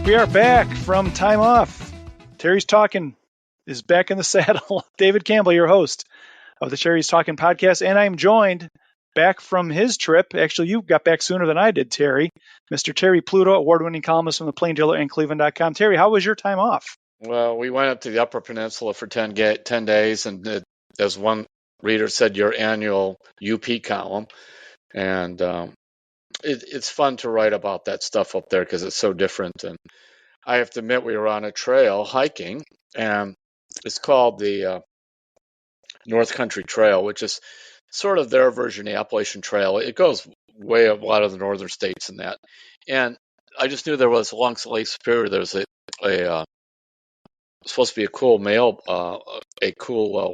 We are back from time off. Terry's Talkin is back in the saddle. David Campbell, your host of the Terry's Talkin podcast, and I'm joined back from his trip. Actually, you got back sooner than I did, Terry. Mr. Terry Pluto, award-winning columnist from the Plain Dealer and cleveland.com. Terry, how was your time off? Well, we went up to the Upper Peninsula for 10 days, and as one reader said, your annual UP column. And it's fun to write about that stuff up there because it's so different. And I have to admit, we were on a trail hiking, and it's called the North Country Trail, which is sort of their version of the Appalachian Trail. It goes way up a lot of the northern states and that. And I just knew there was along Lake Superior, there's a supposed to be a cool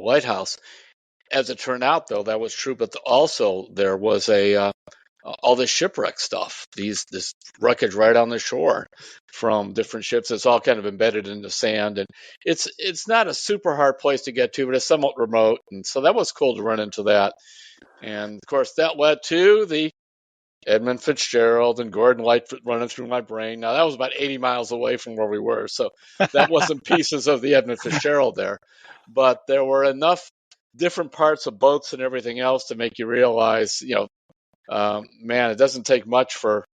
lighthouse. As it turned out, though, that was true. But also there was all this shipwreck stuff, this wreckage right on the shore from different ships. It's all kind of embedded in the sand, and it's not a super hard place to get to, but it's somewhat remote. And so that was cool to run into that. And of course, that led to the Edmund Fitzgerald and Gordon Lightfoot running through my brain. Now, that was about 80 miles away from where we were, so that wasn't pieces of the Edmund Fitzgerald there. But there were enough different parts of boats and everything else to make you realize, man, it doesn't take much for,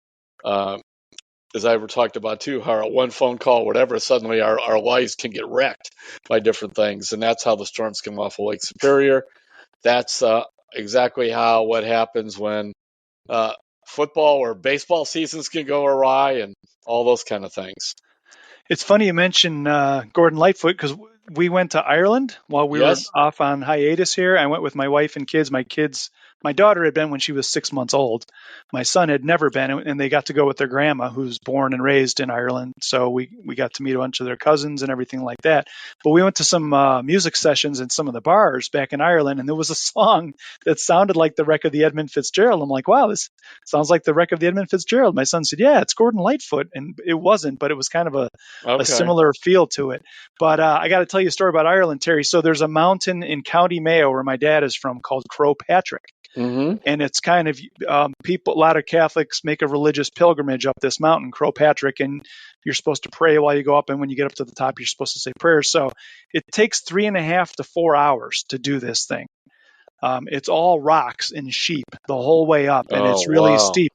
as I talked about too, how one phone call, whatever, suddenly our lives can get wrecked by different things. And that's how the storms come off of Lake Superior. That's exactly what happens when football or baseball seasons can go awry and all those kind of things. It's funny you mention Gordon Lightfoot because we went to Ireland while we were off on hiatus here. I went with my wife and kids. My daughter had been when she was 6 months old. My son had never been, and they got to go with their grandma, who's born and raised in Ireland. So we got to meet a bunch of their cousins and everything like that. But we went to some music sessions in some of the bars back in Ireland, and there was a song that sounded like the wreck of the Edmund Fitzgerald. I'm like, wow, this sounds like the wreck of the Edmund Fitzgerald. My son said, yeah, it's Gordon Lightfoot. And it wasn't, but it was kind of a similar feel to it. But I got to tell you a story about Ireland, Terry. So there's a mountain in County Mayo where my dad is from called Croagh Patrick. Mm-hmm. And it's kind of a lot of Catholics make a religious pilgrimage up this mountain, Croagh Patrick, and you're supposed to pray while you go up. And when you get up to the top, you're supposed to say prayers. So it takes 3.5 to 4 hours to do this thing. It's all rocks and sheep the whole way up, and it's really steep.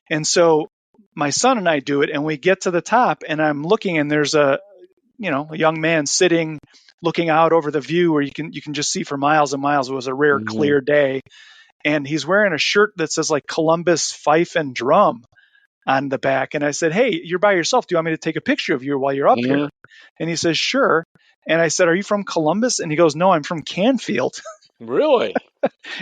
And so my son and I do it, and we get to the top, and I'm looking, and there's a young man sitting, looking out over the view where you can just see for miles and miles. It was a rare, clear day. And he's wearing a shirt that says like Columbus Fife and Drum on the back. And I said, hey, you're by yourself. Do you want me to take a picture of you while you're up here? And he says, sure. And I said, are you from Columbus? And he goes, no, I'm from Canfield. Really?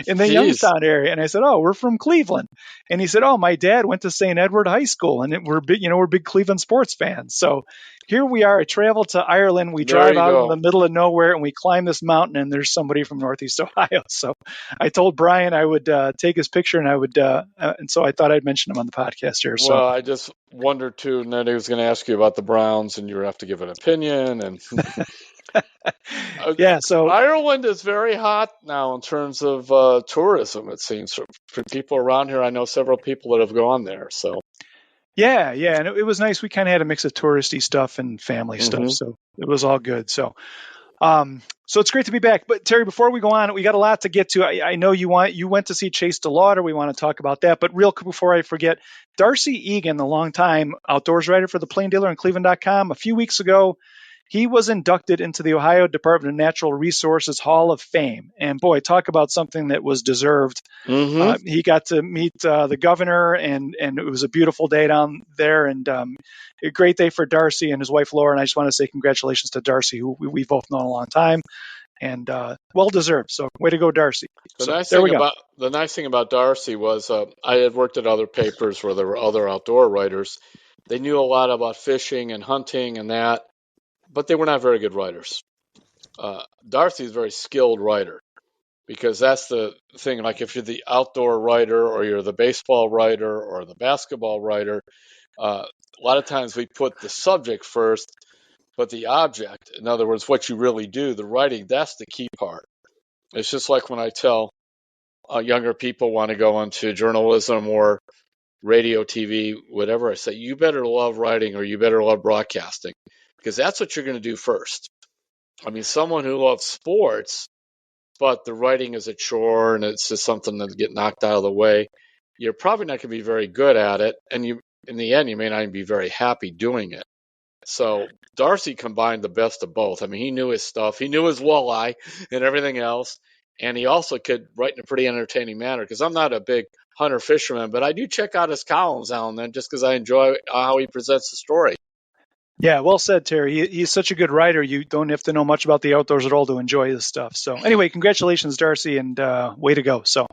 In the Youngstown area. And I said, oh, we're from Cleveland. And he said, oh, my dad went to St. Edward High School, and we're big Cleveland sports fans. So here we are. I travel to Ireland. We drive out in the middle of nowhere, and we climb this mountain, and there's somebody from Northeast Ohio. So I told Brian I would take his picture, and I would, and so I thought I'd mention him on the podcast here. So. Well, I just wondered too, and then he was going to ask you about the Browns, and you have to give an opinion, and. Yeah, so Ireland is very hot now in terms of tourism, it seems. For people around here, I know several people that have gone there. So yeah, and it was nice. We kind of had a mix of touristy stuff and family stuff, so it was all good. So it's great to be back. But Terry, before we go on, we got a lot to get to. I know you went to see Chase DeLauder. We want to talk about that. But real quick before I forget, Darcy Egan, the longtime outdoors writer for the Plain Dealer and cleveland.com, a few weeks ago, he was inducted into the Ohio Department of Natural Resources Hall of Fame. And boy, talk about something that was deserved. He got to meet the governor, and it was a beautiful day down there, and a great day for Darcy and his wife, Laura. And I just want to say congratulations to Darcy, who we've both known a long time, and well-deserved. So way to go, Darcy. The nice thing about Darcy was I had worked at other papers where there were other outdoor writers. They knew a lot about fishing and hunting and that, but they were not very good writers. Darcy is a very skilled writer, because that's the thing. Like if you're the outdoor writer, or you're the baseball writer, or the basketball writer, a lot of times we put the subject first, but the object, in other words, what you really do, the writing, that's the key part. It's just like when I tell younger people want to go into journalism or radio, TV, whatever I say, you better love writing or you better love broadcasting, because that's what you're going to do first. I mean, someone who loves sports, but the writing is a chore and it's just something that get knocked out of the way, you're probably not going to be very good at it. And you, in the end, you may not even be very happy doing it. So Darcy combined the best of both. I mean, he knew his stuff. He knew his walleye and everything else. And he also could write in a pretty entertaining manner, because I'm not a big hunter fisherman, but I do check out his columns now and then just because I enjoy how he presents the story. Yeah, well said, Terry. He's such a good writer. You don't have to know much about the outdoors at all to enjoy this stuff. So anyway, congratulations, Darcy, and way to go. So,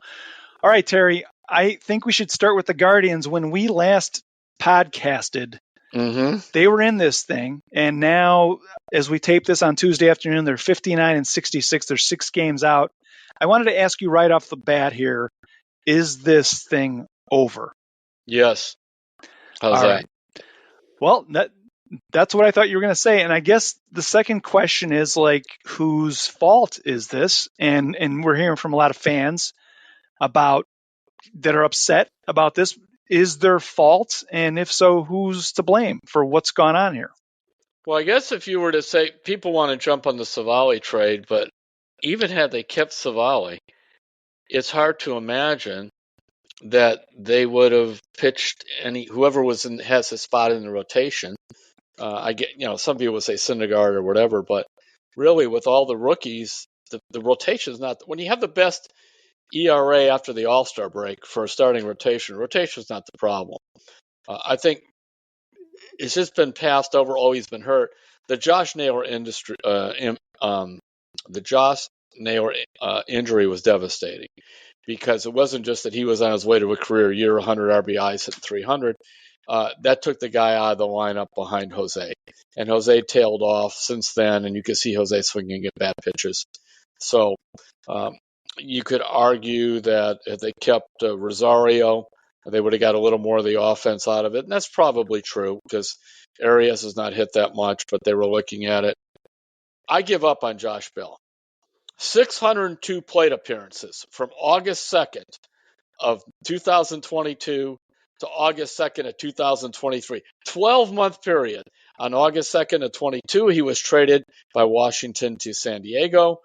all right, Terry, I think we should start with the Guardians. When we last podcasted, they were in this thing, and now as we tape this on Tuesday afternoon, they're 59 and 66. They're 6 games out. I wanted to ask you right off the bat here, is this thing over? Yes. How's all that? Right. Well, that's what I thought you were going to say. And I guess the second question is, like, whose fault is this? And we're hearing from a lot of fans about that are upset about this. Is their fault? And if so, who's to blame for what's gone on here? Well, I guess if you were to say, people want to jump on the Savali trade, but even had they kept Savali, it's hard to imagine that they would have pitched whoever has a spot in the rotation. I get, some people would say Syndergaard or whatever, but really with all the rookies, the rotation is not, when you have the best ERA after the All-Star break for a starting rotation is not the problem. I think it's just been passed over. Oh, he's been hurt. The Josh Naylor injury was devastating, because it wasn't just that he was on his way to a career year, 100 RBIs, hitting 300. That took the guy out of the lineup behind Jose, and Jose tailed off since then. And you can see Jose swinging at bad pitches. So you could argue that if they kept Rosario, they would have got a little more of the offense out of it. And that's probably true, because Arias has not hit that much, but they were looking at it. I give up on Josh Bell. 602 plate appearances from August 2nd of 2022 to August 2nd of 2023. 12-month period. On August 2nd of 22, he was traded by Washington to San Diego.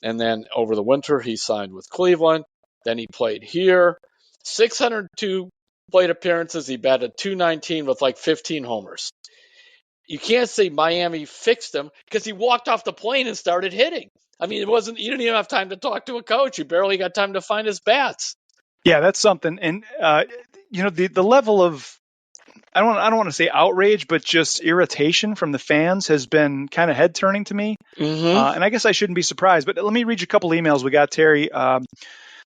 And then over the winter, he signed with Cleveland. Then he played here. 602 plate appearances. He batted .219 with like 15 homers. You can't say Miami fixed him, because he walked off the plane and started hitting. I mean, you didn't even have time to talk to a coach. You barely got time to find his bats. Yeah, that's something. And the level of, I don't want to say outrage, but just irritation from the fans has been kind of head turning to me. And I guess I shouldn't be surprised. But let me read you a couple emails we got, Terry.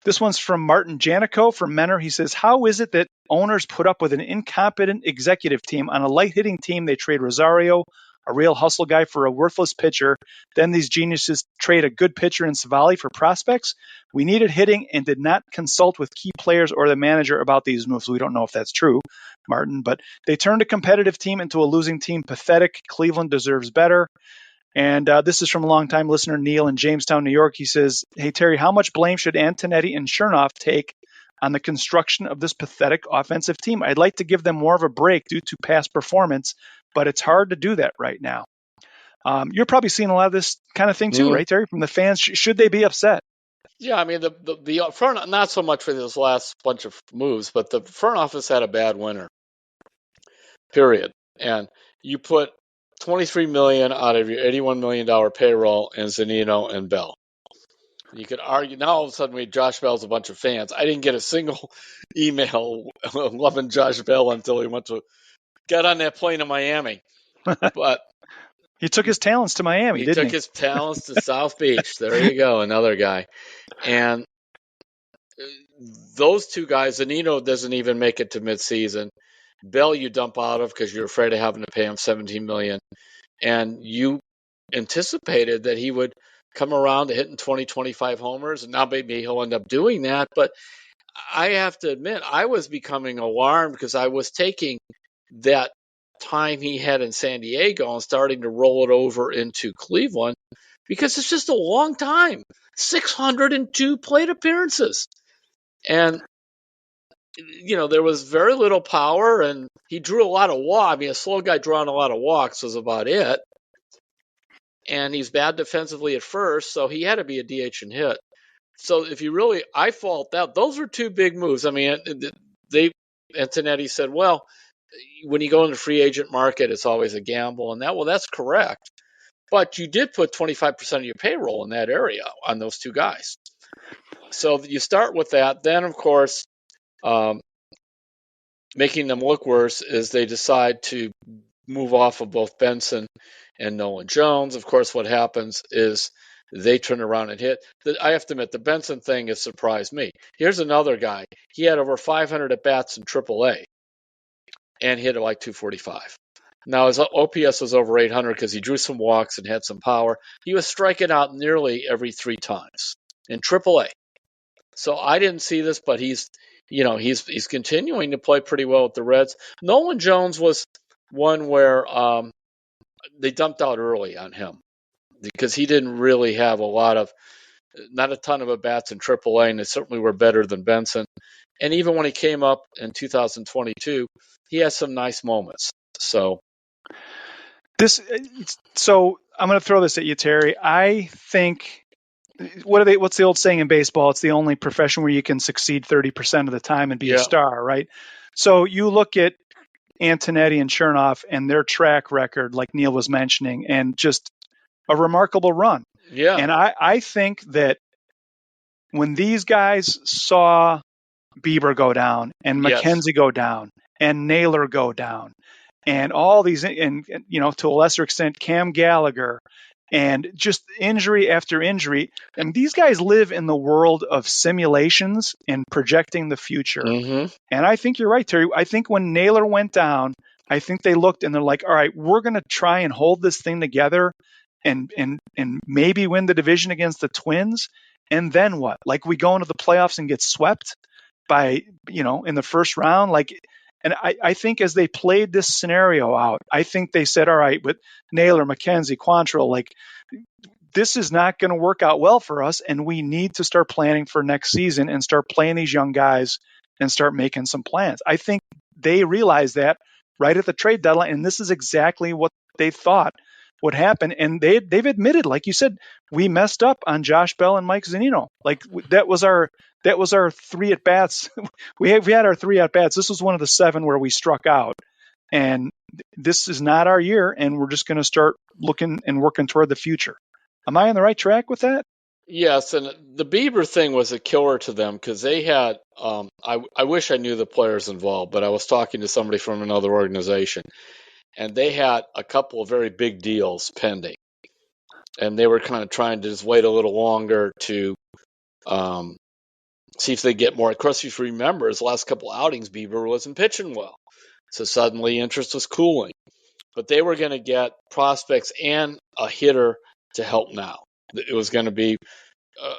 This one's from Martin Janico from Menor. He says, how is it that owners put up with an incompetent executive team on a light hitting team? They trade Rosario, a real hustle guy, for a worthless pitcher. Then these geniuses trade a good pitcher in Savali for prospects. We needed hitting and did not consult with key players or the manager about these moves. We don't know if that's true, Martin, but they turned a competitive team into a losing team. Pathetic. Cleveland deserves better. And this is from a longtime listener, Neil in Jamestown, New York. He says, hey, Terry, how much blame should Antonetti and Chernoff take on the construction of this pathetic offensive team? I'd like to give them more of a break due to past performance, but it's hard to do that right now. You're probably seeing a lot of this kind of thing too, right, Terry, from the fans? Should they be upset? Yeah, I mean, the front, not so much for this last bunch of moves, but the front office had a bad winter, period. And you put $23 million out of your $81 million payroll in Zunino and Bell. You could argue now all of a sudden Josh Bell's a bunch of fans. I didn't get a single email loving Josh Bell until he got on that plane to Miami. But he took his talents to Miami, didn't he? He took his talents to South Beach. There you go, another guy. And those two guys, Zunino doesn't even make it to midseason. Bell you dump out of because you're afraid of having to pay him $17 million. And you anticipated that he would come around to hitting 20, 25 homers. And now maybe he'll end up doing that. But I have to admit, I was becoming alarmed because I was taking that time he had in San Diego and starting to roll it over into Cleveland, because it's just a long time. 602 plate appearances. And there was very little power, and he drew a lot of walks. I mean, a slow guy drawing a lot of walks was about it. And he's bad defensively at first, so he had to be a DH and hit. So if you really, I fault that. Those were two big moves. I mean, Antonetti said, well, when you go in the free agent market, it's always a gamble, and that's correct. But you did put 25% of your payroll in that area on those two guys. So you start with that. Then, of course, making them look worse is they decide to move off of both Benson and Nolan Jones. Of course, what happens is they turn around and hit. I have to admit, the Benson thing has surprised me. Here's another guy. He had over 500 at-bats in AAA and hit like 245. Now, his OPS was over 800 because he drew some walks and had some power. He was striking out nearly every 3 times in AAA. So I didn't see this, but he's continuing to play pretty well with the Reds. Nolan Jones was one where they dumped out early on him because he didn't really have not a ton of at-bats in AAA, and they certainly were better than Benson. And even when he came up in 2022, he has some nice moments. So I'm going to throw this at you, Terry. I think what's the old saying in baseball? It's the only profession where you can succeed 30% of the time and be a star, right? So you look at Antonetti and Chernoff and their track record, like Neil was mentioning, and just a remarkable run. Yeah. And I think that when these guys saw Bieber go down and McKenzie go down and Naylor go down and all these, and to a lesser extent, Cam Gallagher, and just injury after injury. And these guys live in the world of simulations and projecting the future. Mm-hmm. And I think you're right, Terry. I think when Naylor went down, I think they looked and they're like, all right, we're going to try and hold this thing together and maybe win the division against the Twins. And then what? Like, we go into the playoffs and get swept by, in the first round. And I think as they played this scenario out, I think they said, all right, with Naylor, McKenzie, Quantrill, this is not going to work out well for us, and we need to start planning for next season and start playing these young guys and start making some plans. I think they realized that right at the trade deadline, and this is exactly what they thought would happen. And they've admitted, like you said, we messed up on Josh Bell and Mike Zunino. That was our 3 at bats. we had our 3 at bats. This was one of the 7 where we struck out, and this is not our year. And we're just going to start looking and working toward the future. Am I on the right track with that? Yes, and the Bieber thing was a killer to them because they had. I wish I knew the players involved, but I was talking to somebody from another organization, and they had a couple of very big deals pending, and they were kind of trying to just wait a little longer to see if they get more. Of course, if you remember, his last couple outings, Bieber wasn't pitching well, so suddenly interest was cooling. But they were going to get prospects and a hitter to help now. It was going to be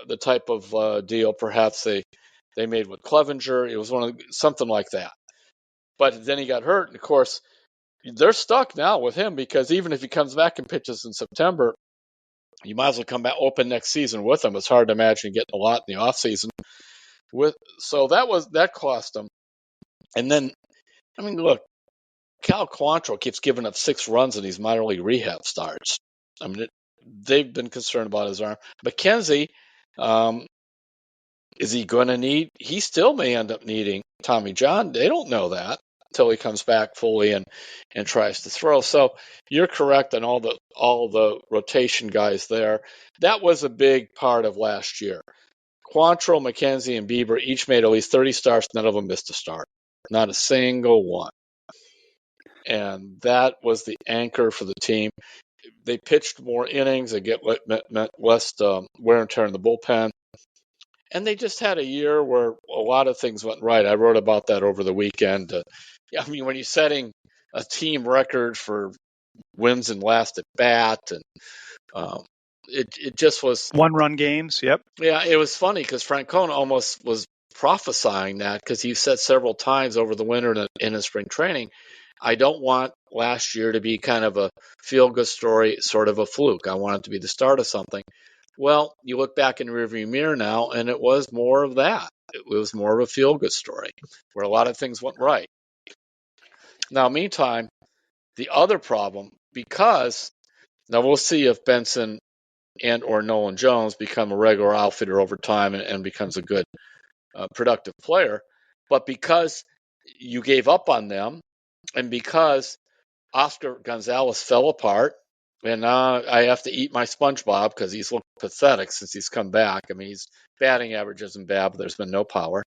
the type of deal perhaps they made with Clevenger. It was something like that. But then he got hurt, and of course, they're stuck now with him because even if he comes back and pitches in September, you might as well come back open next season with him. It's hard to imagine getting a lot in the offseason. So that cost him. And then, I mean, look, Cal Quantrill keeps giving up 6 runs in these minor league rehab starts. I mean, they've been concerned about his arm. McKenzie, is he going to need? He still may end up needing Tommy John. They don't know that until he comes back fully and tries to throw. So you're correct on all the rotation guys there. That was a big part of last year. Quantrill, McKenzie, and Bieber each made at least 30 starts. None of them missed a start. Not a single one. And that was the anchor for the team. They pitched more innings. They get less wear and tear in the bullpen. And they just had a year where a lot of things went right. I wrote about that over the weekend. I mean, when you're setting a team record for wins and last at bat, and it just was 1-run games. Yep. Yeah, it was funny because Francona almost was prophesying that because he said several times over the winter in his spring training, I don't want last year to be kind of a feel-good story, sort of a fluke. I want it to be the start of something. Well, you look back in the rearview mirror now, and it was more of that. it was more of a feel-good story where a lot of things went right. Now, meantime, the other problem, because now we'll see if Benson and or Nolan Jones become a regular outfitter over time and becomes a good productive player, but because you gave up on them and because Oscar Gonzalez fell apart, and now I have to eat my SpongeBob because he's looked pathetic since he's come back. I mean, his batting average isn't bad, but there's been no power.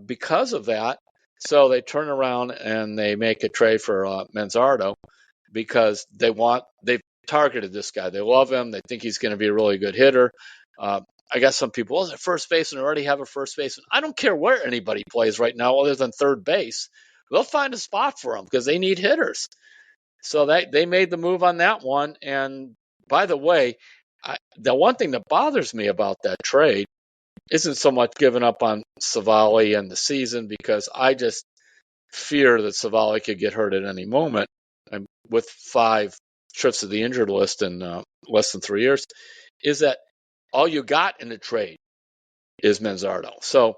Because of that, so they turn around and they make a trade for Manzardo because they've targeted this guy. They love him. They think he's going to be a really good hitter. I guess some people, well, they're first baseman, already have a first baseman. I don't care where anybody plays right now other than third base. They'll find a spot for him because they need hitters. So they made the move on that one. And by the way, the one thing that bothers me about that trade isn't so much giving up on Savali and the season, because I just fear that Savali could get hurt at any moment. And with 5 trips to the injured list in less than 3 years, is that all you got in the trade is Manzardo. So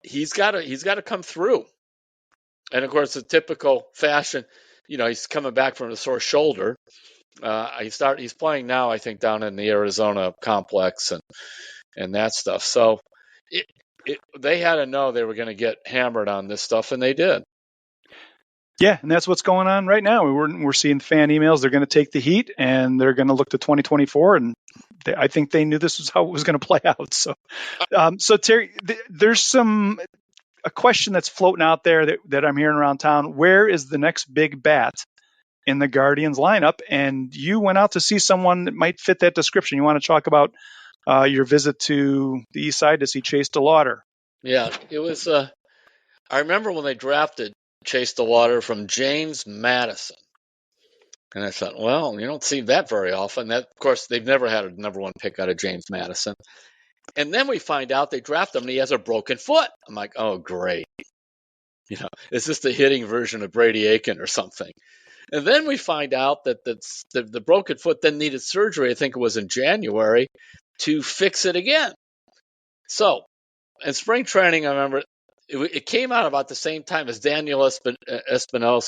he's got to come through. And of course, the typical fashion, he's coming back from a sore shoulder. He's playing now, I think, down in the Arizona complex and that stuff. So they had to know they were going to get hammered on this stuff, and they did. Yeah, and that's what's going on right now. We're seeing fan emails. They're going to take the heat, and they're going to look to 2024, and I think they knew this was how it was going to play out. So Terry, there's a question that's floating out there that I'm hearing around town. Where is the next big bat in the Guardians lineup? And you went out to see someone that might fit that description. You want to talk about your visit to the East Side to see Chase DeLauder? Yeah, it was. I remember when they drafted Chase DeLauder from James Madison, and I thought, well, you don't see that very often. That, of course, they've never had a number 1 pick out of James Madison. And then we find out they draft him and he has a broken foot. I'm like, oh, great. Is this the hitting version of Brady Aiken or something? And then we find out that the broken foot then needed surgery, I think it was in January, to fix it again. So in spring training, I remember it came out about the same time as Daniel Espino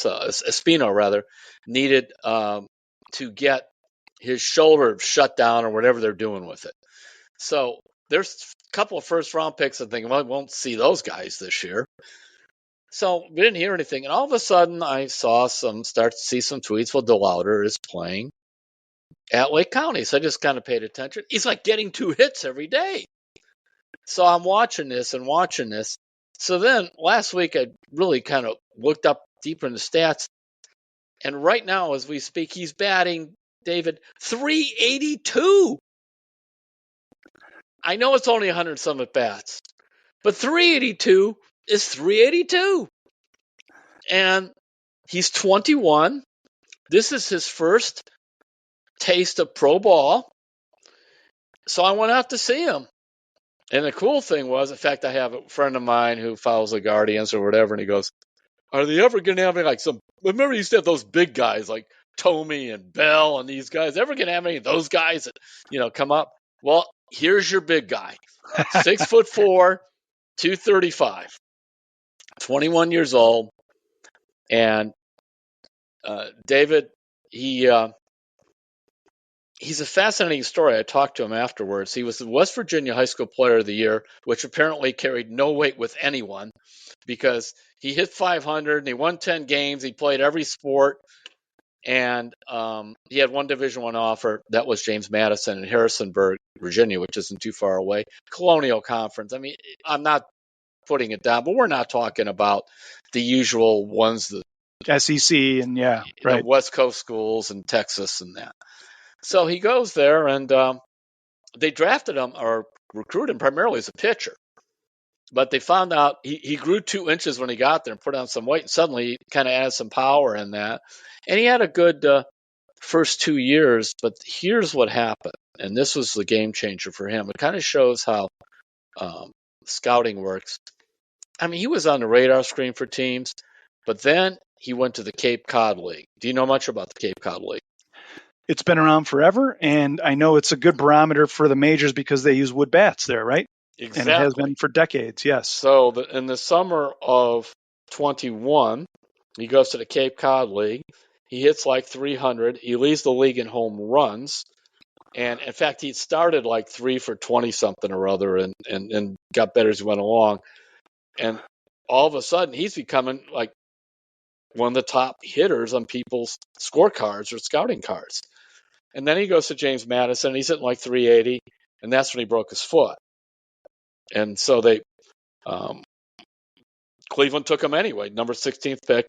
needed to get his shoulder shut down or whatever they're doing with it. So there's a couple of first-round picks. I'm thinking, well, I won't see those guys this year. So we didn't hear anything. And all of a sudden, I start to see some tweets. Well, DeLauder is playing at Lake County. So I just kind of paid attention. He's like getting 2 hits every day. So I'm watching this. So then last week, I really kind of looked up deeper in the stats. And right now, as we speak, he's batting, David, 382. I know it's only 100 some at bats, but 382 is 382. And he's 21. This is his first taste of pro ball. So I went out to see him. And the cool thing was, in fact, I have a friend of mine who follows the Guardians or whatever, and he goes, are they ever going to have like some, remember you used to have those big guys like Tomey and Bell and these guys, ever going to have any of those guys that, come up? Well, here's your big guy, 6'4", 235, 21 years old. And David, he's a fascinating story. I talked to him afterwards. He was the West Virginia High School Player of the Year, which apparently carried no weight with anyone because he hit 500 and he won 10 games. He played every sport. And he had one Division I offer. That was James Madison in Harrisonburg, Virginia, which isn't too far away. Colonial Conference. I mean, I'm not putting it down, but we're not talking about the usual ones, the SEC and the West Coast schools and Texas and that. So he goes there, and they drafted him or recruited him primarily as a pitcher. But they found out he grew 2 inches when he got there and put on some weight, and suddenly he kind of added some power in that. And he had a good first 2 years, but here's what happened, and this was the game changer for him. It kind of shows how scouting works. I mean, he was on the radar screen for teams, but then he went to the Cape Cod League. Do you know much about the Cape Cod League? It's been around forever, and I know it's a good barometer for the majors because they use wood bats there, right? And it has Exactly. been for decades, yes. So in the summer of 21, he goes to the Cape Cod League. He hits like 300. He leads the league in home runs. And in fact, he started like 3 for 20 something or other and got better as he went along. And all of a sudden, he's becoming like one of the top hitters on people's scorecards or scouting cards. And then he goes to James Madison. He's hitting like 380. And that's when he broke his foot. And so um, Cleveland took him anyway, number 16th pick.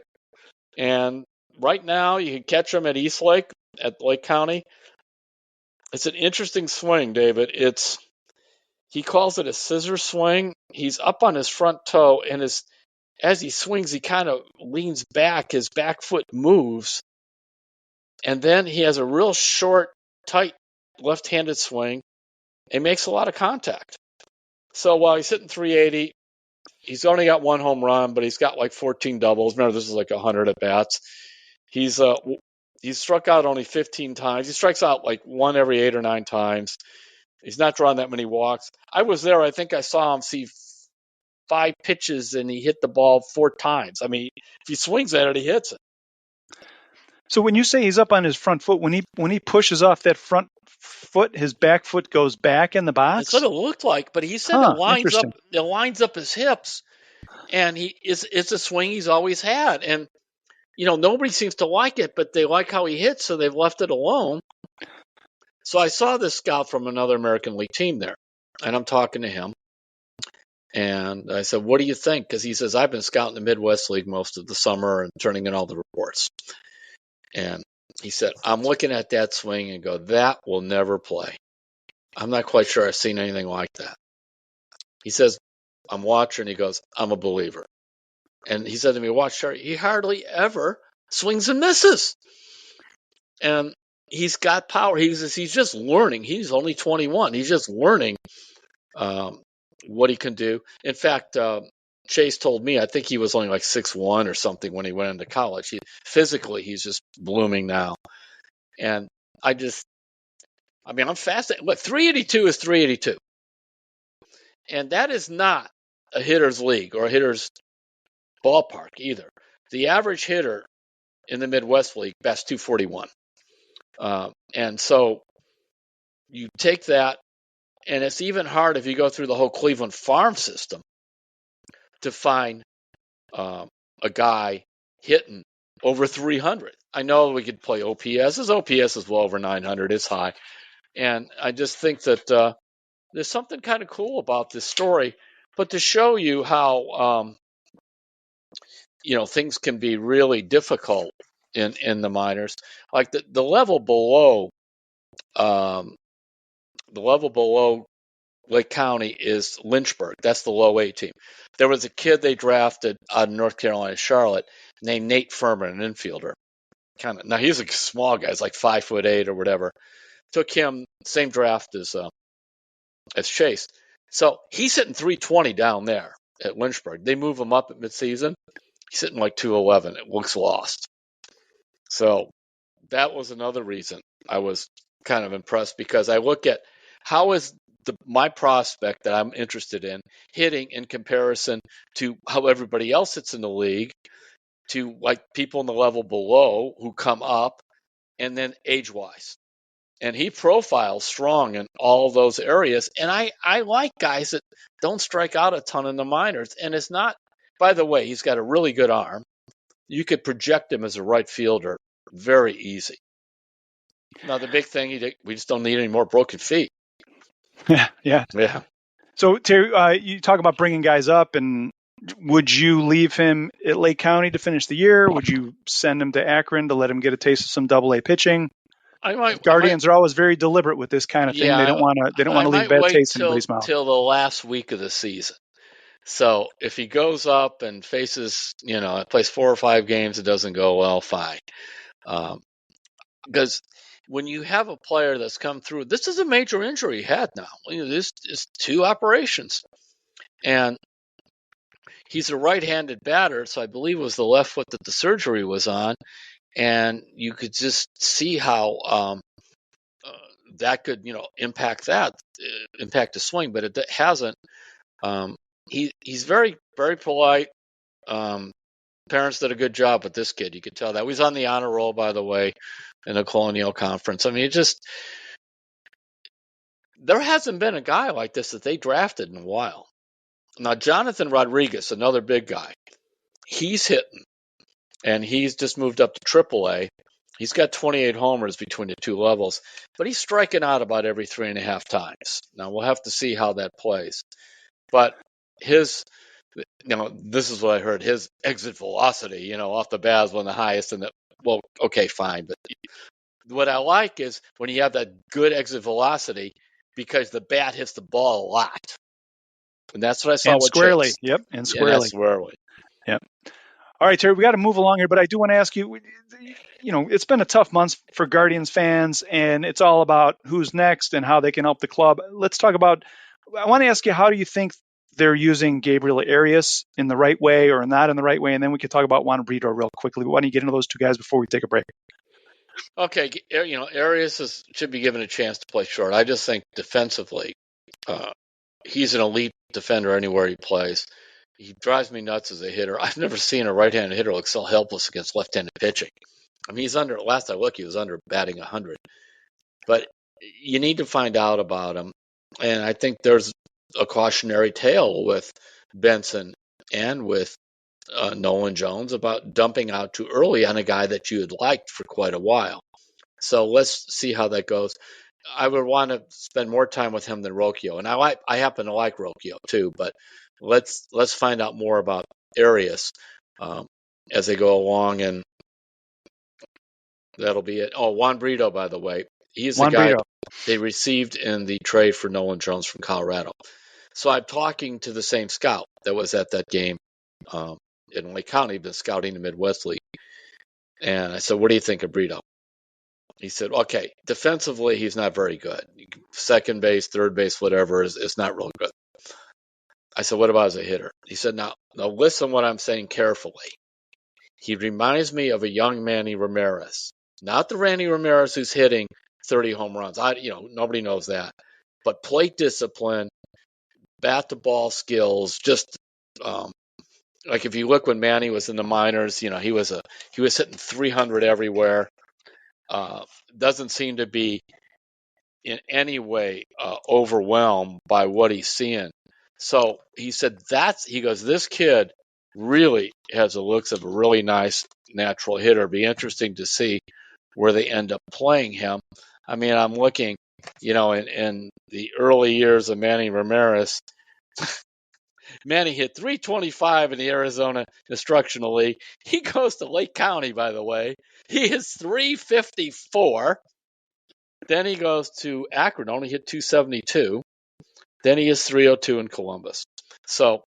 And right now, you can catch him at East Lake, at Lake County. It's an interesting swing, David. He calls it a scissor swing. He's up on his front toe, and as he swings, he kind of leans back. His back foot moves, and then he has a real short, tight left-handed swing. It makes a lot of contact. So while he's hitting 380, he's only got one home run, but he's got like 14 doubles. Remember, this is like 100 at bats. He's struck out only 15 times. He strikes out like one every 8 or 9 times. He's not drawing that many walks. I was there. I think I saw him see 5 pitches and he hit the ball 4 times. I mean, if he swings at it, he hits it. So when you say he's up on his front foot, when he pushes off that front foot, his back foot goes back in the box? That's what it looked like, but he said it lines interesting. up his hips, and it's a swing he's always had. And nobody seems to like it, but they like how he hits, so they've left it alone. So I saw this scout from another American League team there, and I'm talking to him. And I said, what do you think? Because he says, I've been scouting the Midwest League most of the summer and turning in all the reports. And he said, I'm looking at that swing and go, that will never play. I'm not quite sure I've seen anything like that. He says, I'm watching. He goes, I'm a believer. And he said to me, watch, Terry, he hardly ever swings and misses. And he's got power. He's just learning. He's only 21. He's just learning what he can do. In fact, Chase told me, I think he was only like 6'1" or something when he went into college. Physically, he's just blooming now. And I'm fascinated. Look, 382 is 382. And that is not a hitter's league or a hitter's ballpark either. The average hitter in the Midwest League bats 241. And so you take that, and it's even hard if you go through the whole Cleveland farm system to find a guy hitting over 300. I know we could play OPS. His OPS is well over 900. It's high. And I just think that there's something kind of cool about this story. But to show you how, things can be really difficult in the minors, like the level below, Lake County is Lynchburg. That's the low A team. There was a kid they drafted out of North Carolina, Charlotte, named Nate Furman, an infielder. Now he's a small guy, he's like 5'8" or whatever. Took him same draft as Chase. So he's hitting 320 down there at Lynchburg. They move him up at midseason. He's hitting like 211. It looks lost. So that was another reason I was kind of impressed, because I look at how is my prospect that I'm interested in hitting in comparison to how everybody else hits in the league, to like people in the level below who come up, and then age-wise. And he profiles strong in all of those areas. And I like guys that don't strike out a ton in the minors. And it's not, by the way, he's got a really good arm. You could project him as a right fielder very easy. Now, the big thing, we just don't need any more broken feet. Yeah. Yeah. So, Terry, you talk about bringing guys up, and would you leave him at Lake County to finish the year? Would you send him to Akron to let him get a taste of some Double-A pitching? Guardians are always very deliberate with this kind of thing. They don't want to leave bad taste in anybody's mouth. Till the last week of the season. So if he goes up and faces, plays 4 or 5 games, it doesn't go well, fine. Because when you have a player that's come through, this is a major injury he had now. This is 2 operations. And he's a right-handed batter, so I believe it was the left foot that the surgery was on. And you could just see how that could, impact the swing, but it hasn't. He's very, very polite. Parents did a good job with this kid. You could tell that. He was on the honor roll, by the way, in the Colonial Conference. I mean, there hasn't been a guy like this that they drafted in a while. Now, Jonathan Rodriguez, another big guy, he's hitting, and he's just moved up to AAA. He's got 28 homers between the two levels, but he's striking out about every 3.5 times. Now, we'll have to see how that plays. But this is what I heard, his exit velocity, off the bat is one of the highest. Well, okay, fine. But what I like is when you have that good exit velocity because the bat hits the ball a lot. And that's what I saw And with squarely. Chase. Yep, and Yeah, that's squarely. squarely. Yep. All right, Terry, we got to move along here, but I do want to ask you, it's been a tough month for Guardians fans, and it's all about who's next and how they can help the club. I want to ask you, how do you think they're using Gabriel Arias in the right way or not in the right way? And then we could talk about Juan Brito real quickly. Why don't you get into those two guys before we take a break? Okay, Arias should be given a chance to play short. I just think defensively, he's an elite defender anywhere he plays. He drives me nuts as a hitter. I've never seen a right-handed hitter look so helpless against left-handed pitching. I mean, last I looked, he was under batting 100. But you need to find out about him. And I think there's a cautionary tale with Benson and with Nolan Jones about dumping out too early on a guy that you had liked for quite a while. So let's see how that goes. I would want to spend more time with him than Rocchio, and I happen to like Rocchio too. But let's find out more about Arias as they go along, and that'll be it. Oh, Juan Brito, by the way, he's the guy they received in the trade for Nolan Jones from Colorado. So I'm talking to the same scout that was at that game in Lake County, been scouting the Midwest League, and I said, "What do you think of Brito?" He said, okay, defensively, he's not very good. Second base, third base, whatever, is not real good. I said, what about as a hitter? He said, now listen what I'm saying carefully. He reminds me of a young Manny Ramirez. Not the Randy Ramirez who's hitting 30 home runs. Nobody knows that. But plate discipline, bat to ball skills, just like if you look when Manny was in the minors, he was hitting 300 everywhere. Doesn't seem to be in any way overwhelmed by what he's seeing. So he said this kid really has the looks of a really nice natural hitter. It'd be interesting to see where they end up playing him. I mean, I'm looking, in the early years of Manny Ramirez, Manny hit 325 in the Arizona Instructional League. He goes to Lake County, by the way. He is 354. Then he goes to Akron, only hit 272. Then he is 302 in Columbus. So,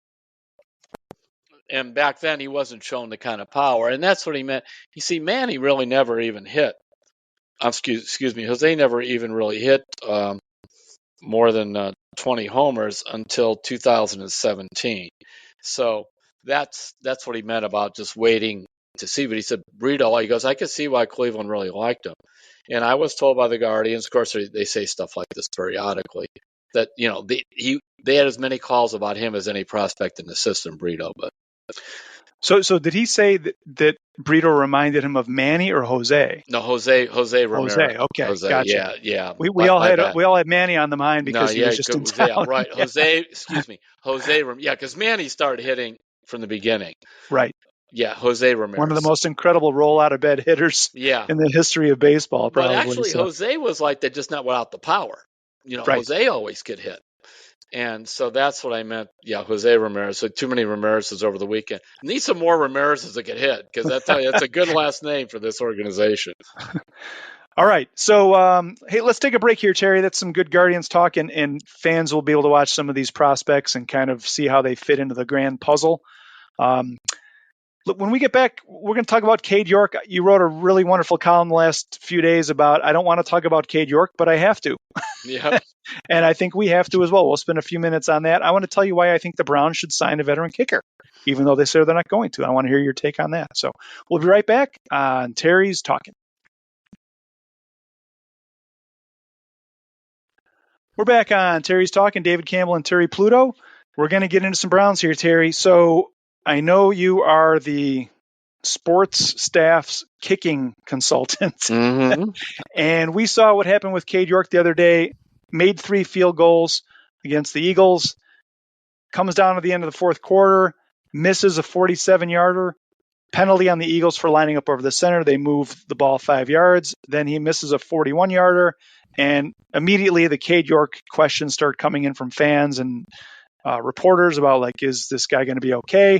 and back then he wasn't showing the kind of power, and that's what he meant. You see, Manny really never even hit. Excuse me, Jose never even really hit more than 20 homers until 2017. So that's what he meant about just waiting to see. But he said, Brito, he goes, I could see why Cleveland really liked him. And I was told by the Guardians, of course, they say stuff like this periodically, that they had as many calls about him as any prospect in the system, Brito. But so did he say that Brito reminded him of Manny or Jose? No, Jose Ramirez. Jose, okay, Jose, gotcha. yeah. We all had Manny on the mind because he was just in town. Yeah, right. Yeah. Jose, yeah, because Manny started hitting from the beginning. Right. Yeah, Jose Ramirez. One of the most incredible roll out of bed hitters in the history of baseball, probably. But actually, Jose was like that, just not without the power. Right. Jose always could hit. And so that's what I meant. Yeah, Jose Ramirez. So too many Ramirez's over the weekend. Need some more Ramirez's that get hit, because I tell you, that's a good last name for this organization. All right. So, hey, let's take a break here, Terry. That's some good Guardians talk, and fans will be able to watch some of these prospects and kind of see how they fit into the grand puzzle. Look, when we get back, we're going to talk about Cade York. You wrote a really wonderful column the last few days about, I don't want to talk about Cade York, but I have to. Yeah. And I think we have to as well. We'll spend a few minutes on that. I want to tell you why I think the Browns should sign a veteran kicker, even though they say they're not going to. I want to hear your take on that. So we'll be right back on Terry's Talkin'. We're back on Terry's Talkin, David Campbell and Terry Pluto. We're going to get into some Browns here, Terry. So I know you are the sports staff's kicking consultant. Mm-hmm. And we saw what happened with Cade York the other day, made 3 field goals against the Eagles, comes down to the end of the fourth quarter, misses a 47-yarder, penalty on the Eagles for lining up over the center. They move the ball 5 yards. Then he misses a 41-yarder. And immediately the Cade York questions start coming in from fans and reporters about, like, is this guy going to be okay?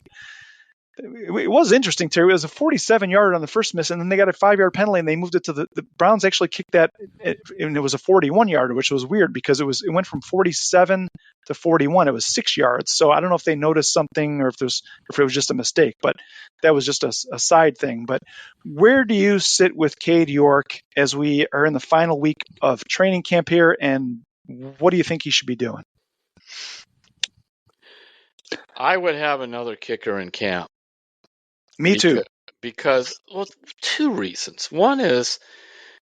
It was interesting, Terry. It was a 47-yarder on the first miss, and then they got a 5-yard penalty, and they moved it to the Browns actually kicked that, and it was a 41-yarder, which was weird because it went from 47 to 41. It was 6 yards. So I don't know if they noticed something or if it was just a mistake, but that was just a side thing. But where do you sit with Cade York as we are in the final week of training camp here, and what do you think he should be doing? I would have another kicker in camp. Me too. Because, well, 2 reasons. One is,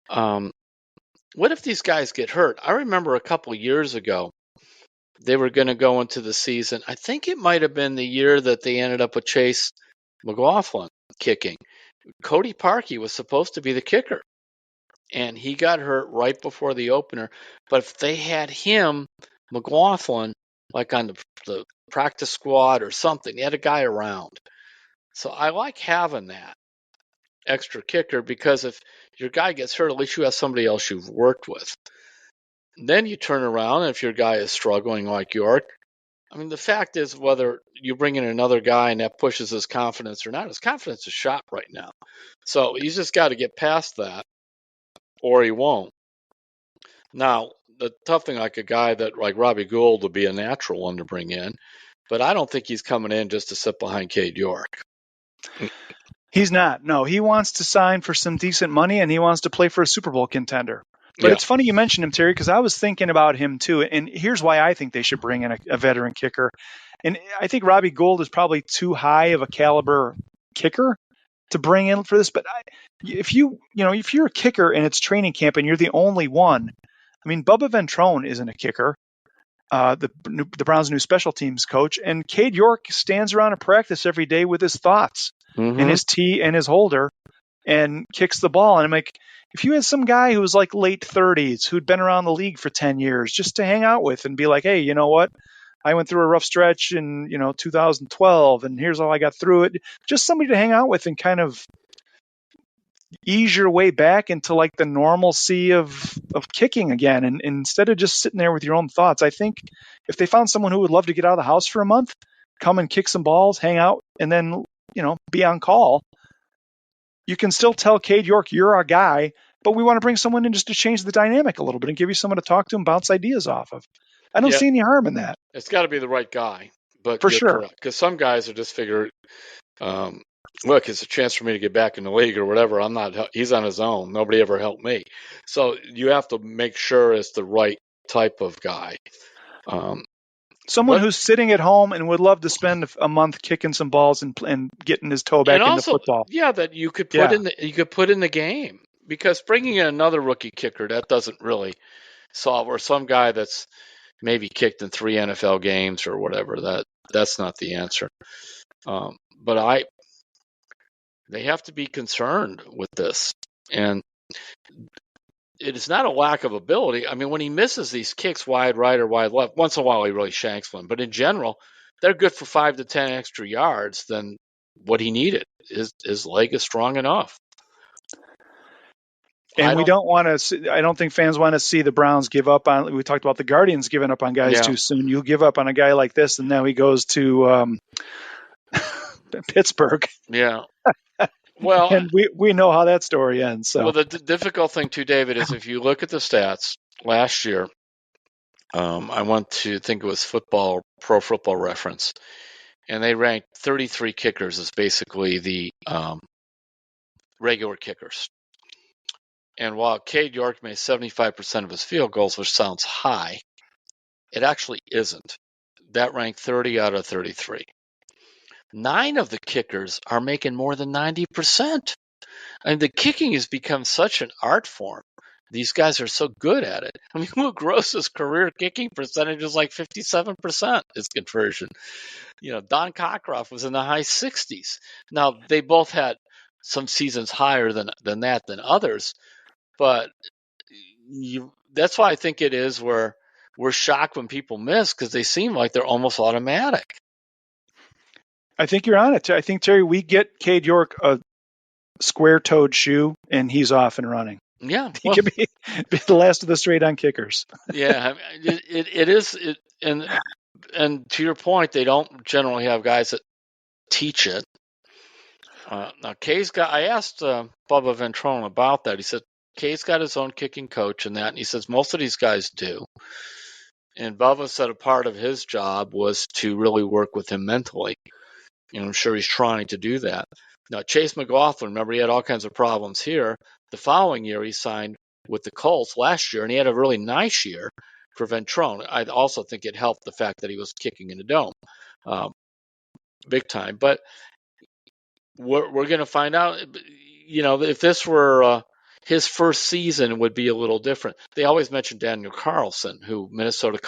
what if these guys get hurt? I remember a couple years ago, they were going to go into the season. I think it might have been the year that they ended up with Chase McLaughlin kicking. Cody Parkey was supposed to be the kicker, and he got hurt right before the opener. But if they had him, McLaughlin, like on the practice squad or something, they had a guy around. So I like having that extra kicker because if your guy gets hurt, at least you have somebody else you've worked with. Then you turn around, and if your guy is struggling like York, I mean, the fact is whether you bring in another guy and that pushes his confidence or not, his confidence is shot right now. So he's just got to get past that or he won't. Now, the tough thing, like a guy that like Robbie Gould would be a natural one to bring in, but I don't think he's coming in just to sit behind Cade York. He's not. No, he wants to sign for some decent money, and he wants to play for a Super Bowl contender. But It's funny you mentioned him, Terry, because I was thinking about him too. And here's why I think they should bring in a veteran kicker. And I think Robbie Gould is probably too high of a caliber kicker to bring in for this. But if you're a kicker and it's training camp and you're the only one, I mean, Bubba Ventrone isn't a kicker. The Browns' new special teams coach, and Cade York stands around in practice every day with his thoughts and his tee and his holder and kicks the ball. And I'm like, if you had some guy who was like late 30s, who'd been around the league for 10 years, just to hang out with and be like, hey, you know what? I went through a rough stretch in 2012, and here's how I got through it. Just somebody to hang out with and kind of ease your way back into like the normalcy of kicking again, and instead of just sitting there with your own thoughts. I think if they found someone who would love to get out of the house for a month, come and kick some balls, hang out, and then be on call, you can still tell Cade York, you're our guy, but we want to bring someone in just to change the dynamic a little bit and give you someone to talk to and bounce ideas off of. I don't see any harm in that. It's got to be the right guy, but for you're sure. correct. Because some guys are just figure, look, it's a chance for me to get back in the league or whatever. He's on his own. Nobody ever helped me. So you have to make sure it's the right type of guy. Someone who's sitting at home and would love to spend a month kicking some balls and getting his toe back into football. Yeah, that you could put in the game, because bringing in another rookie kicker, that doesn't really solve, or some guy that's maybe kicked in 3 NFL games or whatever. That's not the answer. But they have to be concerned with this, and it is not a lack of ability. I mean, when he misses these kicks wide right or wide left, once in a while he really shanks one. But in general, they're good for 5 to 10 extra yards than what he needed. His leg is strong enough. And we don't want to. I don't think fans want to see the Browns give up on. We talked about the Guardians giving up on guys too soon. You give up on a guy like this, and now he goes to Pittsburgh. Yeah. Well, and we know how that story ends. So. Well, the difficult thing too, David, is if you look at the stats last year, I went to think it was Pro Football Reference, and they ranked 33 kickers as basically the regular kickers. And while Cade York made 75% of his field goals, which sounds high, it actually isn't. That ranked 30 out of 33. 9 of the kickers are making more than 90%. And the kicking has become such an art form. these guys are so good at it. I mean, Luke Gross's career kicking percentage is like 57% his conversion. Don Cockcroft was in the high 60s. Now, they both had some seasons higher than others, but that's why I think it is where we're shocked when people miss, because they seem like they're almost automatic. I think you're on it. I think, Terry, we get Cade York a square-toed shoe, and he's off and running. Yeah, He could be the last of the straight-on kickers. Yeah, I mean, it is, and to your point, they don't generally have guys that teach it. Now, Kay's got. I asked Bubba Ventrone about that. He said Kay's got his own kicking coach and that, and he says most of these guys do. And Bubba said a part of his job was to really work with him mentally. And I'm sure he's trying to do that. Now, Chase McLaughlin, remember, he had all kinds of problems here. The following year, he signed with the Colts last year, and he had a really nice year for Ventrone. I also think it helped the fact that he was kicking in the dome big time. But we're going to find out, if this were his first season, it would be a little different. They always mention Daniel Carlson, who Minnesota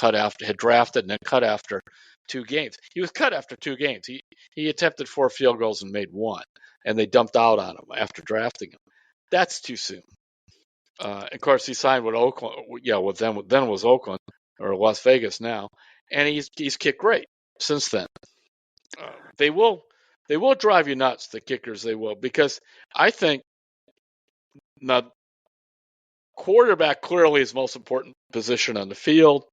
had drafted and then cut after 2 games. He was cut after 2 games. He attempted 4 field goals and made 1, and they dumped out on him after drafting him. That's too soon. Of course, he signed with Oakland. Yeah, then it was Oakland or Las Vegas now, and he's kicked great since then. They will drive you nuts, the kickers. They will, because I think now quarterback clearly is the most important position on the field,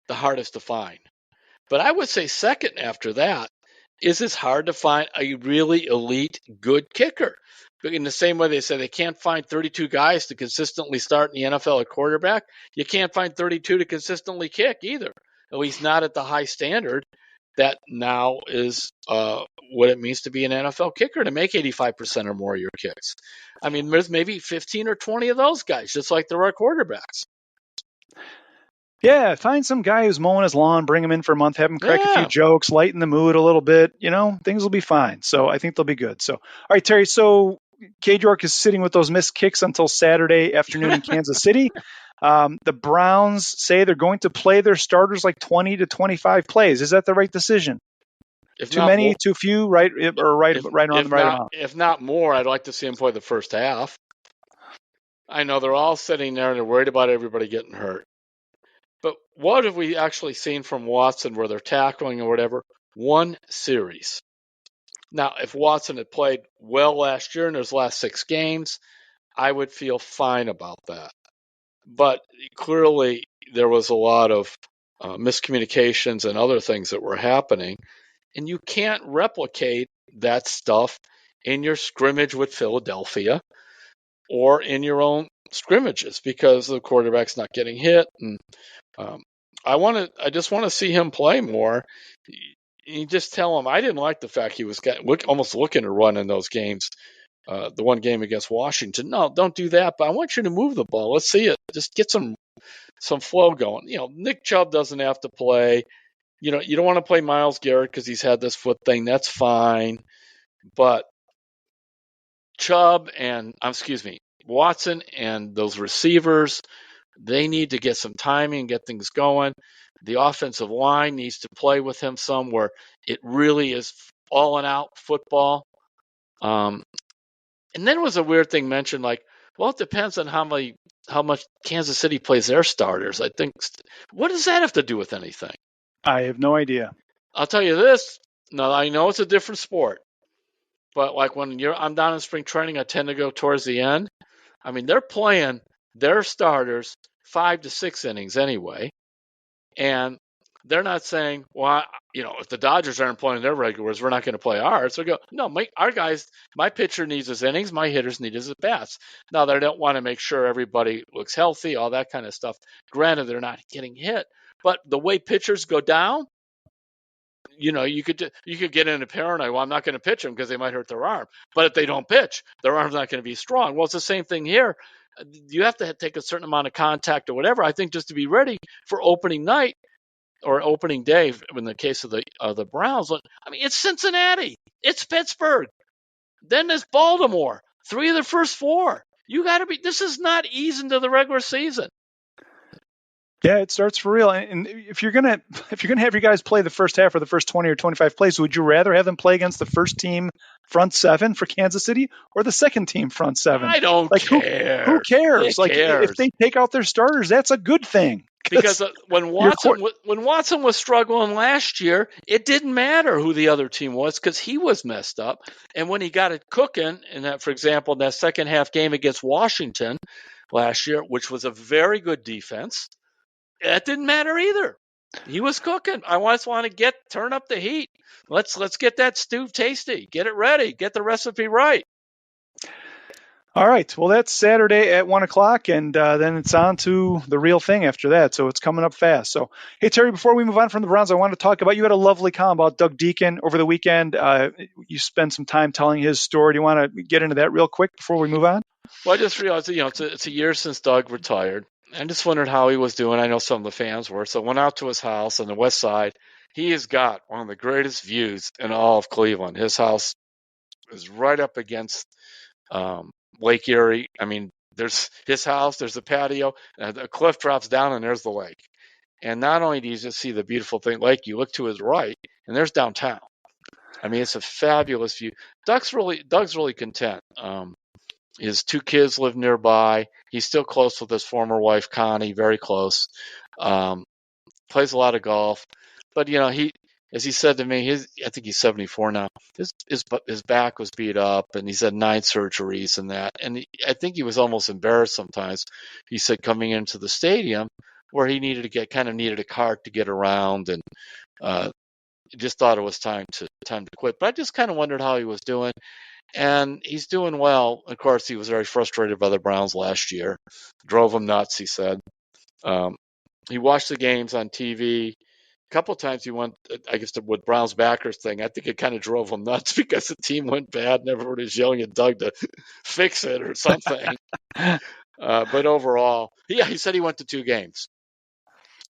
the hardest to find. But I would say second after that is it's hard to find a really elite good kicker. But in the same way they say they can't find 32 guys to consistently start in the NFL at quarterback, you can't find 32 to consistently kick either, at least not at the high standard that now is what it means to be an NFL kicker, to make 85% or more of your kicks. I mean, there's maybe 15 or 20 of those guys, just like there are quarterbacks. Yeah, find some guy who's mowing his lawn, bring him in for a month, have him crack a few jokes, lighten the mood a little bit. Things will be fine. So I think they'll be good. So, all right, Terry. So Cade York is sitting with those missed kicks until Saturday afternoon in Kansas City. The Browns say they're going to play their starters like 20 to 25 plays. Is that the right decision? If too many, more, too few, right around the right amount? If not more, I'd like to see him play the first half. I know they're all sitting there and they're worried about everybody getting hurt. But what have we actually seen from Watson where they're tackling or whatever? 1 series. Now, if Watson had played well last year in his last 6 games, I would feel fine about that. But clearly, there was a lot of miscommunications and other things that were happening. And you can't replicate that stuff in your scrimmage with Philadelphia or in your own scrimmages, because the quarterback's not getting hit. And I just want to see him play more. You just tell him, I didn't like the fact he was almost looking to run in those games. The one game against Washington. No, don't do that. But I want you to move the ball. Let's see it. Just get some flow going. Nick Chubb doesn't have to play. You don't want to play Myles Garrett because he's had this foot thing. That's fine. But Watson and those receivers, they need to get some timing and get things going. The offensive line needs to play with him some, where it really is all and out football. And then was a weird thing mentioned, like, well, it depends on how much Kansas City plays their starters. I think, what does that have to do with anything? I have no idea. I'll tell you this. Now, I know it's a different sport, but like when I'm down in spring training, I tend to go towards the end. I mean, they're playing their starters 5 to 6 innings anyway, and they're not saying, well, if the Dodgers aren't playing their regulars, we're not going to play ours. They go, no, our guys, my pitcher needs his innings, my hitters need his at bats. Now, they don't want to make sure everybody looks healthy, all that kind of stuff. Granted, they're not getting hit, but the way pitchers go down, you could get in a paranoia. Well, I'm not going to pitch them because they might hurt their arm. But if they don't pitch, their arm's not going to be strong. Well, it's the same thing here. You have to take a certain amount of contact or whatever, I think, just to be ready for opening night or opening day. In the case of the Browns, I mean, it's Cincinnati, it's Pittsburgh, then there's Baltimore. 3 of the first 4. You got to be. This is not easing to the regular season. Yeah, it starts for real. And if you're gonna have your guys play the first half or the first 20 or 25 plays, would you rather have them play against the first team front seven for Kansas City or the second team front seven? I don't Like who care. cares? It Like if cares. they take out their starters, that's a good thing. Because when your Watson was struggling last year, it didn't matter who the other team was because he was messed up. And when he got it cooking, and that, for example, that second half game against Washington last year, which was a very good defense, that didn't matter either. He was cooking. I just want to turn up the heat. Let's get that stew tasty. Get it ready. Get the recipe right. All right. Well, that's Saturday at 1:00, and then it's on to the real thing after that. So it's coming up fast. So, hey, Terry, before we move on from the Browns, I want to talk about you had a lovely column about Doug Deacon over the weekend. You spent some time telling his story. Do you want to get into that real quick before we move on? Well, I just realized that, it's a year since Doug retired. I just wondered how he was doing. I know some of the fans were. So I went out to his house on the west side. He has got one of the greatest views in all of Cleveland. His house is right up against Lake Erie. I mean, there's his house, there's a patio, a cliff drops down, and there's the lake. And not only do you just see the beautiful lake, you look to his right, and there's downtown. I mean, it's a fabulous view. Doug's really content. His two kids live nearby. He's still close with his former wife, Connie, very close. Plays a lot of golf. But, as he said to me, I think he's 74 now. His back was beat up, and he's had 9 surgeries and that. And I think he was almost embarrassed sometimes. He said coming into the stadium where he needed a cart to get around, and just thought it was time to quit. But I just kind of wondered how he was doing. And he's doing well. Of course, he was very frustrated by the Browns last year. Drove him nuts, he said. He watched the games on TV. A couple of times he went, I guess, with Browns backers thing. I think it kind of drove him nuts because the team went bad and everybody was yelling at Doug to fix it or something. But overall, he said he went to 2 games.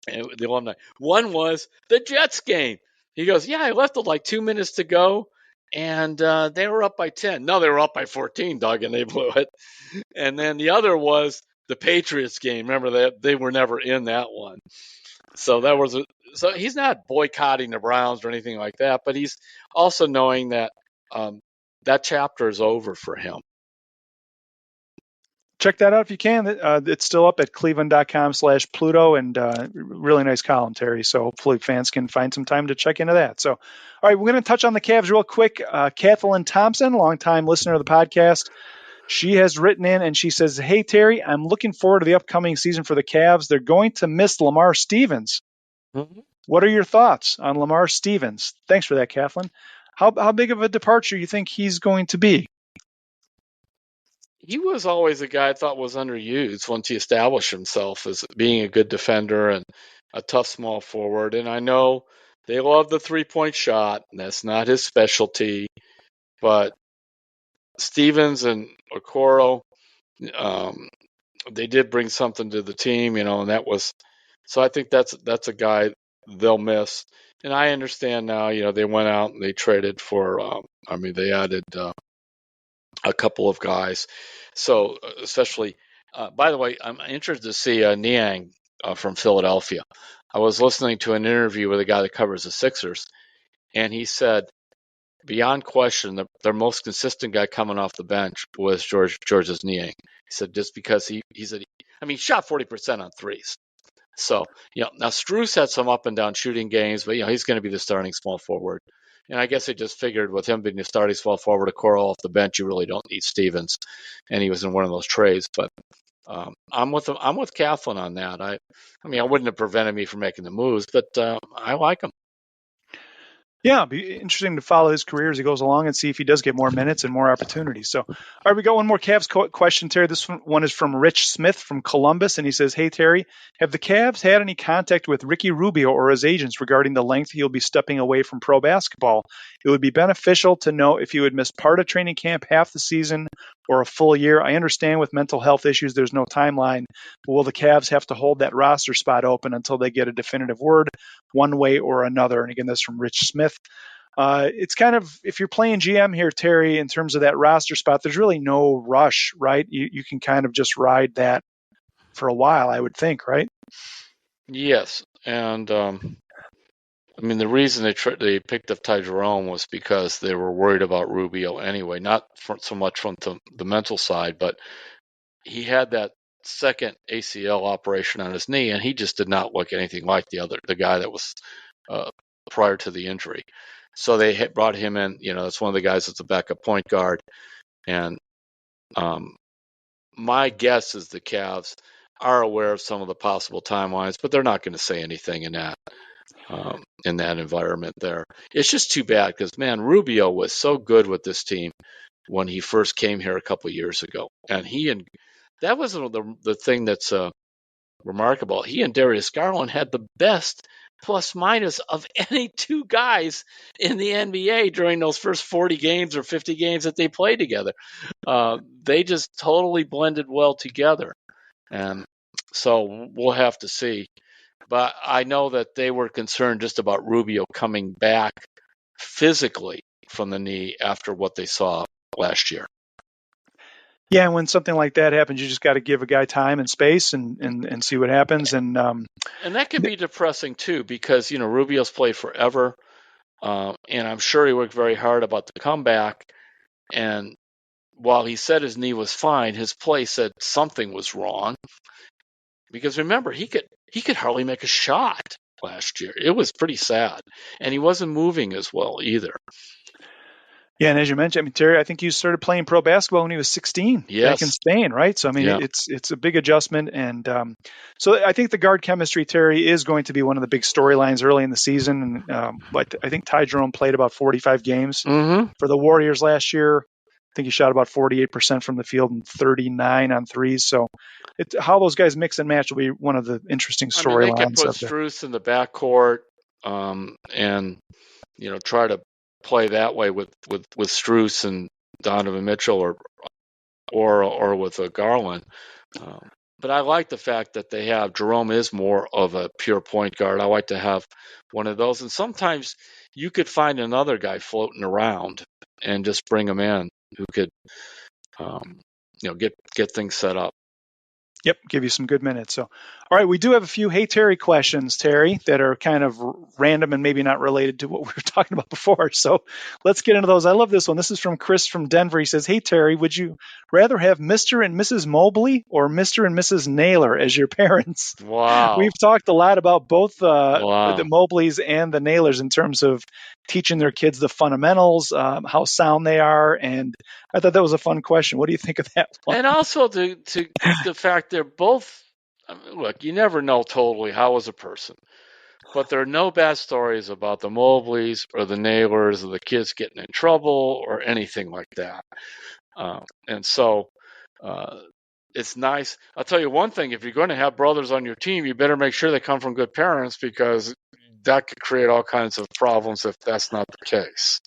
The alumni. One was the Jets game. He goes, I left with like 2 minutes to go, and they were up by 10. No, they were up by 14, Doug, and they blew it. And then the other was the Patriots game. Remember that they were never in that one. So so he's not boycotting the Browns or anything like that, but he's also knowing that that chapter is over for him. Check that out if you can. It's still up at cleveland.com/Pluto, and really nice column, Terry. So hopefully fans can find some time to check into that. So, all right, we're going to touch on the Cavs real quick. Kathleen Thompson, longtime listener of the podcast, she has written in and she says, "Hey, Terry, I'm looking forward to the upcoming season for the Cavs. They're going to miss Lamar Stevens. Mm-hmm. What are your thoughts on Lamar Stevens?" Thanks for that, Kathleen. How big of a departure you think he's going to be? He was always a guy I thought was underused once he established himself as being a good defender and a tough small forward. And I know they love the 3-point shot, and that's not his specialty. But Stevens and Okoro, they did bring something to the team, and that was. So I think that's a guy they'll miss. And I understand now, they went out and they traded for. They added a couple of guys. So especially, by the way, I'm interested to see Niang from Philadelphia. I was listening to an interview with a guy that covers the Sixers, and he said, beyond question, their most consistent guy coming off the bench was Georges Niang. He said just because he shot 40% on threes. So, now Strus had some up and down shooting games, but he's going to be the starting small forward. And I guess they just figured with him being the starting small forward, a Coral off the bench, you really don't need Stevens. And he was in one of those trades. But I'm with Kathleen on that. I wouldn't have prevented me from making the moves, but I like him. Yeah, it'd be interesting to follow his career as he goes along and see if he does get more minutes and more opportunities. So, all right, we got one more Cavs question, Terry. This one is from Rich Smith from Columbus, and he says, "Hey, Terry, have the Cavs had any contact with Ricky Rubio or his agents regarding the length he'll be stepping away from pro basketball? It would be beneficial to know if he would miss part of training camp, half the season, or a full year. I understand with mental health issues, there's no timeline, but will the Cavs have to hold that roster spot open until they get a definitive word one way or another?" And again, that's from Rich Smith. it's kind of, if you're playing GM here, Terry, in terms of that roster spot, there's really no rush, right? You can kind of just ride that for a while, I would think, right? Yes, and I mean, the reason they picked up Jerome was because they were worried about Rubio anyway, not so much from the mental side, but he had that second ACL operation on his knee, and he just did not look anything like the guy that was prior to the injury. So they brought him in. That's one of the guys that's a backup point guard, and my guess is the Cavs are aware of some of the possible timelines, but they're not going to say anything in that environment there. It's just too bad because, man, Rubio was so good with this team when he first came here a couple of years ago, and that was the thing that's remarkable. He and Darius Garland had the best plus minus of any two guys in the NBA during those first 40 games or 50 games that they played together. They just totally blended well together, and so we'll have to see. But I know that they were concerned just about Rubio coming back physically from the knee after what they saw last year. Yeah, and when something like that happens, you just got to give a guy time and space and see what happens. And that can be depressing too, because Rubio's played forever, and I'm sure he worked very hard about the comeback. And while he said his knee was fine, his play said something was wrong. Because remember, he could hardly make a shot last year. It was pretty sad, and he wasn't moving as well either. Yeah, and as you mentioned, I mean, Terry, I think you started playing pro basketball when he was 16 back in Spain, right? So, I mean, it's a big adjustment. And so I think the guard chemistry, Terry, is going to be one of the big storylines early in the season. But I think Jerome played about 45 games for the Warriors last year. I think he shot about 48% from the field and 39 on threes. So how those guys mix and match will be one of the interesting storylines. I mean, they could put Strus in the backcourt and, try to play that way with Strus and Donovan Mitchell or with Garland. But I like the fact that they have Jerome is more of a pure point guard. I like to have one of those. And sometimes you could find another guy floating around and just bring him in who could, get things set up. Yep, give you some good minutes. So, all right, we do have a few Hey Terry questions, Terry, that are kind of random and maybe not related to what we were talking about before. So let's get into those. I love this one. This is from Chris from Denver. He says, hey, Terry, would you rather have Mr. and Mrs. Mobley or Mr. and Mrs. Naylor as your parents? Wow. We've talked a lot about both the Mobleys and the Naylors in terms of teaching their kids the fundamentals, how sound they are. And I thought that was a fun question. What do you think of that one? And also to the fact they're both, look, you never know totally how is a person, but there are no bad stories about the Mobleys or the Naylors or the kids getting in trouble or anything like that. And so it's nice. I'll tell you one thing, if you're going to have brothers on your team, you better make sure they come from good parents, because that could create all kinds of problems if that's not the case.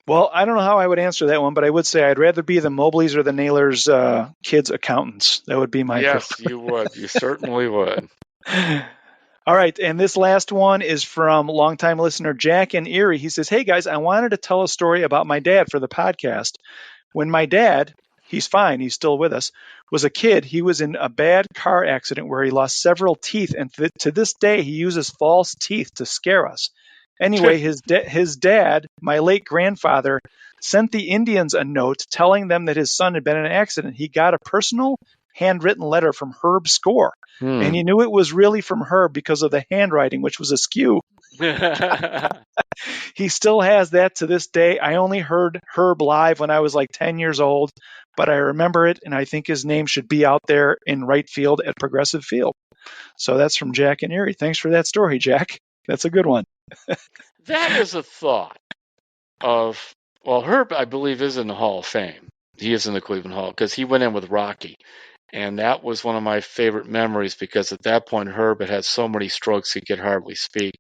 Well, I don't know how I would answer that one, but I would say I'd rather be the Mobleys or the Naylors kids' accountants. That would be my Yes, you would. You certainly would. All right, and this last one is from longtime listener Jack in Erie. He says, hey, guys, I wanted to tell a story about my dad for the podcast. When my dad, he's fine, he's still with us, was a kid, he was in a bad car accident where he lost several teeth, and to this day, he uses false teeth to scare us. Anyway, his dad, my late grandfather, sent the Indians a note telling them that his son had been in an accident. He got a personal handwritten letter from Herb Score, and he knew it was really from Herb because of the handwriting, which was askew. He still has that to this day. I only heard Herb live when I was like 10 years old, but I remember it, and I think his name should be out there in right field at Progressive Field. So that's from Jack in Erie. Thanks for that story, Jack. That's a good one. That is a thought of, well, Herb, I believe, is in the Hall of Fame. He is in the Cleveland Hall because he went in with Rocky. And that was one of my favorite memories, because at that point, Herb had so many strokes he could hardly speak.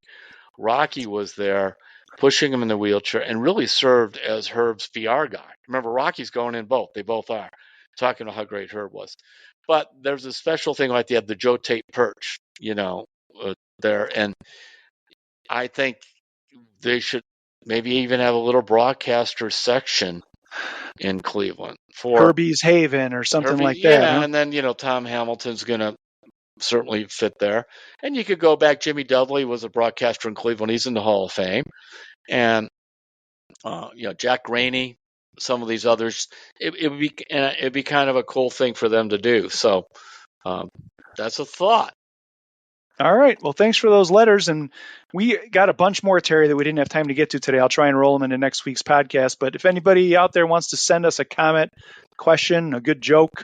Rocky was there pushing him in the wheelchair and really served as Herb's PR guy. Remember, Rocky's going in both. They both are, talking about how great Herb was. But there's a special thing like they have the Joe Tate perch, there. And I think they should maybe even have a little broadcaster section in Cleveland for Herbie's Haven or something like that. Yeah, Huh? and then Tom Hamilton's going to certainly fit there. And you could go back. Jimmy Dudley was a broadcaster in Cleveland. He's in the Hall of Fame. And Jack Graney, some of these others. It'd be kind of a cool thing for them to do. So that's a thought. All right. Well, thanks for those letters. And we got a bunch more, Terry, that we didn't have time to get to today. I'll try and roll them into next week's podcast. But if anybody out there wants to send us a comment, question, a good joke,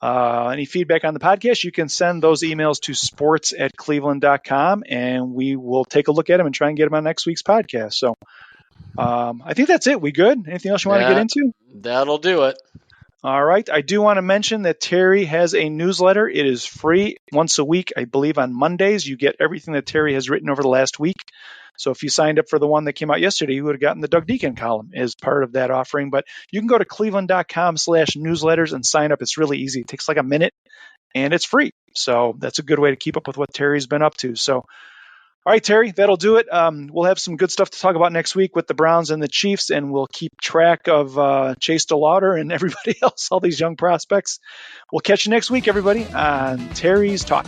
any feedback on the podcast, you can send those emails to sports@cleveland.com, and we will take a look at them and try and get them on next week's podcast. So I think that's it. We good? Anything else you want to get into? That'll do it. All right. I do want to mention that Terry has a newsletter. It is free once a week. I believe on Mondays, you get everything that Terry has written over the last week. So if you signed up for the one that came out yesterday, you would have gotten the Doug Deacon column as part of that offering. But you can go to cleveland.com/newsletters and sign up. It's really easy. It takes like a minute and it's free. So that's a good way to keep up with what Terry's been up to. So all right, Terry, that'll do it. We'll have some good stuff to talk about next week with the Browns and the Chiefs, and we'll keep track of Chase DeLauder and everybody else, all these young prospects. We'll catch you next week, everybody, on Terry's Talk.